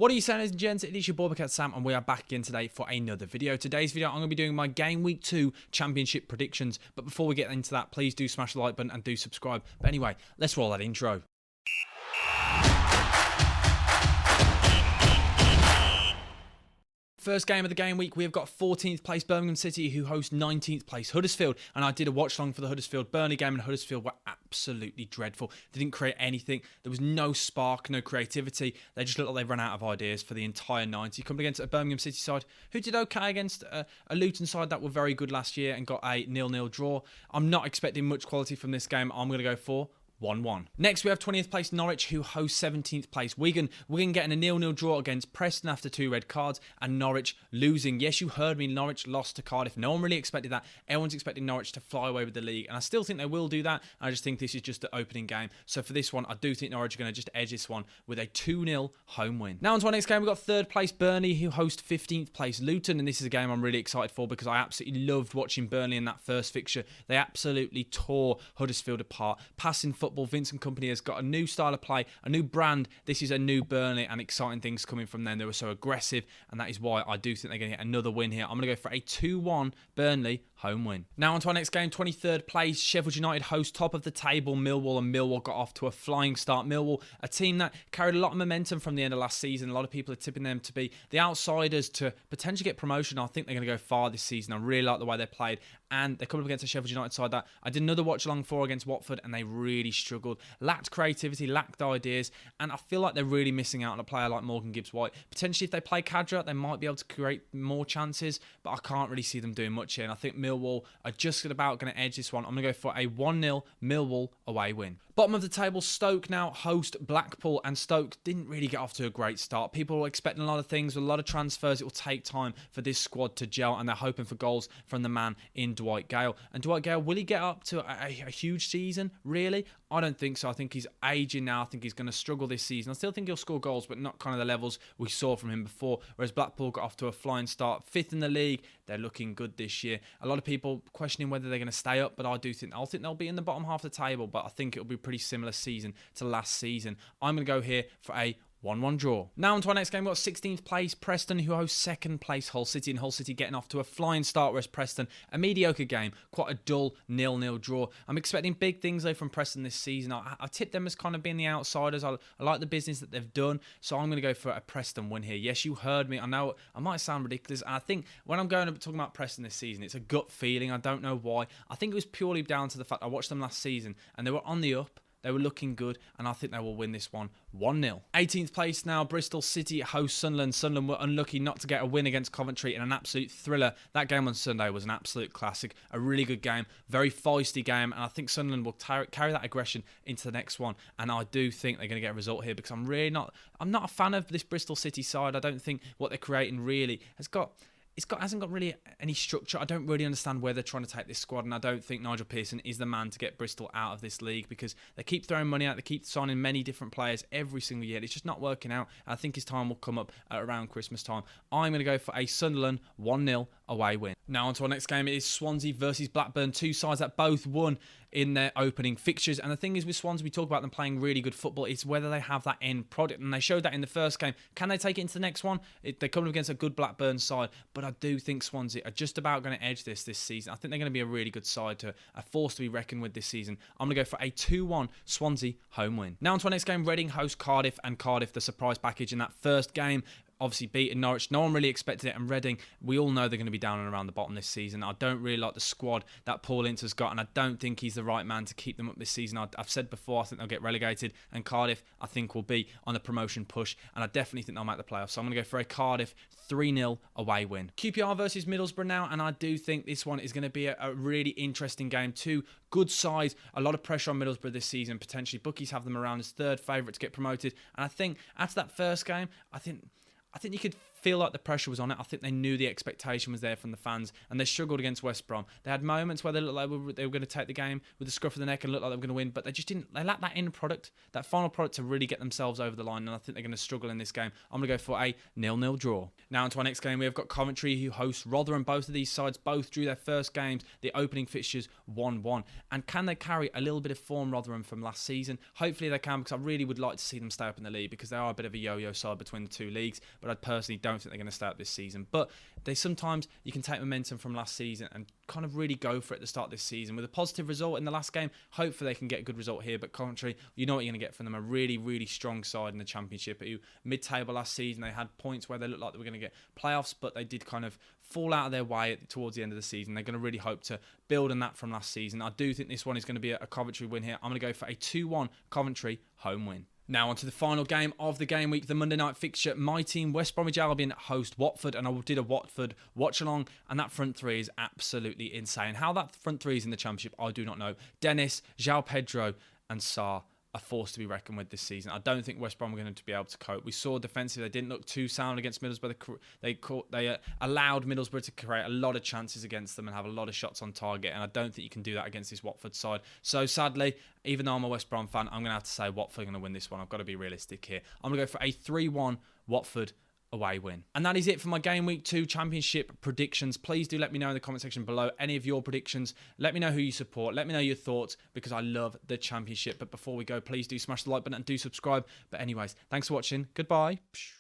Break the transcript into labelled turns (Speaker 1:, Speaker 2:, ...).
Speaker 1: What are you saying, ladies and gents? It is your boy Bucket Sam, and we are back again today for another video. Today's video, I'm going to be doing my Game Week 2 Championship predictions. But before we get into that, please do smash the like button and do subscribe. But anyway, let's roll that intro. First game of the game week, we have got 14th place Birmingham City, who host 19th place Huddersfield. And I did a watch long for the Huddersfield Burnley game, and Huddersfield were absolutely dreadful. They didn't create anything. There was no spark, no creativity. They just looked like they ran out of ideas for the entire 90. Coming against a Birmingham City side who did okay against a Luton side that were very good last year and got a 0-0 draw. I'm not expecting much quality from this game. I'm going to go for 1-1. Next, we have 20th place Norwich, who host 17th place Wigan. Wigan getting a 0-0 draw against Preston after 2 red cards, and Norwich losing. Yes, you heard me, Norwich lost to Cardiff. No one really expected that. Everyone's expecting Norwich to fly away with the league, and I still think they will do that. I just think this is just the opening game. So for this one, I do think Norwich are going to just edge this one with a 2-0 home win. Now on to our next game, we've got 3rd place Burnley, who host 15th place Luton, and this is a game I'm really excited for because I absolutely loved watching Burnley in that first fixture. They absolutely tore Huddersfield apart. Passing football, Vincent Kompany has got a new style of play, a new brand. This is a new Burnley, and exciting things coming from them. They were so aggressive, and that is why I do think they're going to get another win here. I'm going to go for a 2-1 Burnley home win. Now on to our next game, 23rd place Sheffield United host top of the table Milwall, and Milwall got off to a flying start. Millwall, a team that carried a lot of momentum from the end of last season. A lot of people are tipping them to be the outsiders to potentially get promotion. I think they're going to go far this season. I really like the way they played, and they're coming up against a Sheffield United side that I did another watch along for against Watford, and they really struggled. Lacked creativity, lacked ideas, and I feel like they're really missing out on a player like Morgan Gibbs-White. Potentially, if they play Cadra, they might be able to create more chances, but I can't really see them doing much here, and I think Millwall are just about going to edge this one. I'm going to go for a 1-0 Millwall away win. Bottom of the table, Stoke now host Blackpool, and Stoke didn't really get off to a great start. People were expecting a lot of things, a lot of transfers. It will take time for this squad to gel, and they're hoping for goals from the man in Dwight Gale. And Dwight Gale, will he get up to a huge season? Really? I don't think so. I think he's aging now. I think he's going to struggle this season. I still think he'll score goals, but not kind of the levels we saw from him before. Whereas Blackpool got off to a flying start, 5th in the league. They're looking good this year. A lot of people questioning whether they're going to stay up, but I think they'll be in the bottom half of the table, but I think it'll be a pretty similar season to last season. I'm going to go here for a 1-1 draw. Now on to our next game, we've got 16th place Preston, who host 2nd place Hull City, and Hull City getting off to a flying start, whereas Preston, a mediocre game, quite a dull 0-0 draw. I'm expecting big things though from Preston this season. I tipped them as kind of being the outsiders. I like the business that they've done, so I'm going to go for a Preston win here. Yes, you heard me. I know I might sound ridiculous. I think when I'm talking about Preston this season, it's a gut feeling. I don't know why. I think it was purely down to the fact I watched them last season, and they were on the up. They were looking good, and I think they will win this one 1-0. 18th place now, Bristol City host Sunderland. Sunderland were unlucky not to get a win against Coventry in an absolute thriller. That game on Sunday was an absolute classic, a really good game, very feisty game, and I think Sunderland will carry that aggression into the next one, and I do think they're going to get a result here because I'm not a fan of this Bristol City side. I don't think what they're creating really hasn't got really any structure. I don't really understand where they're trying to take this squad, and I don't think Nigel Pearson is the man to get Bristol out of this league because they keep throwing money out, they keep signing many different players every single year. It's just not working out. I think his time will come up at around Christmas time. I'm going to go for a Sunderland 1-0 away win. Now on to our next game. It is Swansea versus Blackburn, two sides that both won in their opening fixtures. And the thing is with Swansea, we talk about them playing really good football. It's whether they have that end product, and they showed that in the first game. Can they take it into the next one? They're coming up against a good Blackburn side, but I do think Swansea are just about going to edge this season. I think they're going to be a really good side, a force to be reckoned with this season. I'm going to go for a 2-1 Swansea home win. Now on to our next game. Reading host Cardiff, and Cardiff, the surprise package in that first game, obviously beating Norwich. No one really expected it, and Reading, we all know they're going to be down and around the bottom this season. I don't really like the squad that Paul Ince's got, and I don't think he's the right man to keep them up this season. I've said before, I think they'll get relegated, and Cardiff, I think, will be on the promotion push, and I definitely think they'll make the playoffs. So I'm going to go for a Cardiff 3-0 away win. QPR versus Middlesbrough now, and I do think this one is going to be a really interesting game. Two good sides, a lot of pressure on Middlesbrough this season, potentially. Bookies have them around as 3rd favourite to get promoted, and I think after that first game, I think you could feel like the pressure was on it. I think they knew the expectation was there from the fans, and they struggled against West Brom. They had moments where they looked like they were going to take the game with the scruff of the neck and looked like they were going to win, but they just didn't. They lacked that end product, that final product to really get themselves over the line, and I think they're going to struggle in this game. I'm going to go for a 0-0 draw. Now onto our next game. We've got Coventry, who host Rotherham. Both of these sides both drew their first games, the opening fixtures 1-1. And can they carry a little bit of form, Rotherham, from last season? Hopefully they can, because I really would like to see them stay up in the league, because they are a bit of a yo-yo side between the two leagues, but I personally don't think they're going to stay up this season. But they sometimes, you can take momentum from last season and kind of really go for it at the start of this season. With a positive result in the last game, hopefully they can get a good result here. But Coventry, you know what you're going to get from them, a really, really strong side in the Championship. Mid-table last season, they had points where they looked like they were going to get playoffs, but they did kind of fall out of their way towards the end of the season. They're going to really hope to build on that from last season. I do think this one is going to be a Coventry win here. I'm going to go for a 2-1 Coventry home win. Now on to the final game of the game week, the Monday night fixture. My team, West Bromwich Albion, host Watford, and I did a Watford watch-along, and that front three is absolutely insane. How that front three is in the Championship, I do not know. Dennis, João Pedro, and Sarr are forced to be reckoned with this season. I don't think West Brom are going to be able to cope. We saw defensively they didn't look too sound against Middlesbrough. They allowed Middlesbrough to create a lot of chances against them and have a lot of shots on target, and I don't think you can do that against this Watford side. So sadly, even though I'm a West Brom fan, I'm going to have to say Watford are going to win this one. I've got to be realistic here. I'm going to go for a 3-1 Watford away win. And that is it for my Game Week 2 Championship predictions. Please do let me know in the comment section below any of your predictions. Let me know who you support. Let me know your thoughts, because I love the Championship. But before we go, please do smash the like button and do subscribe. But anyways, thanks for watching. Goodbye.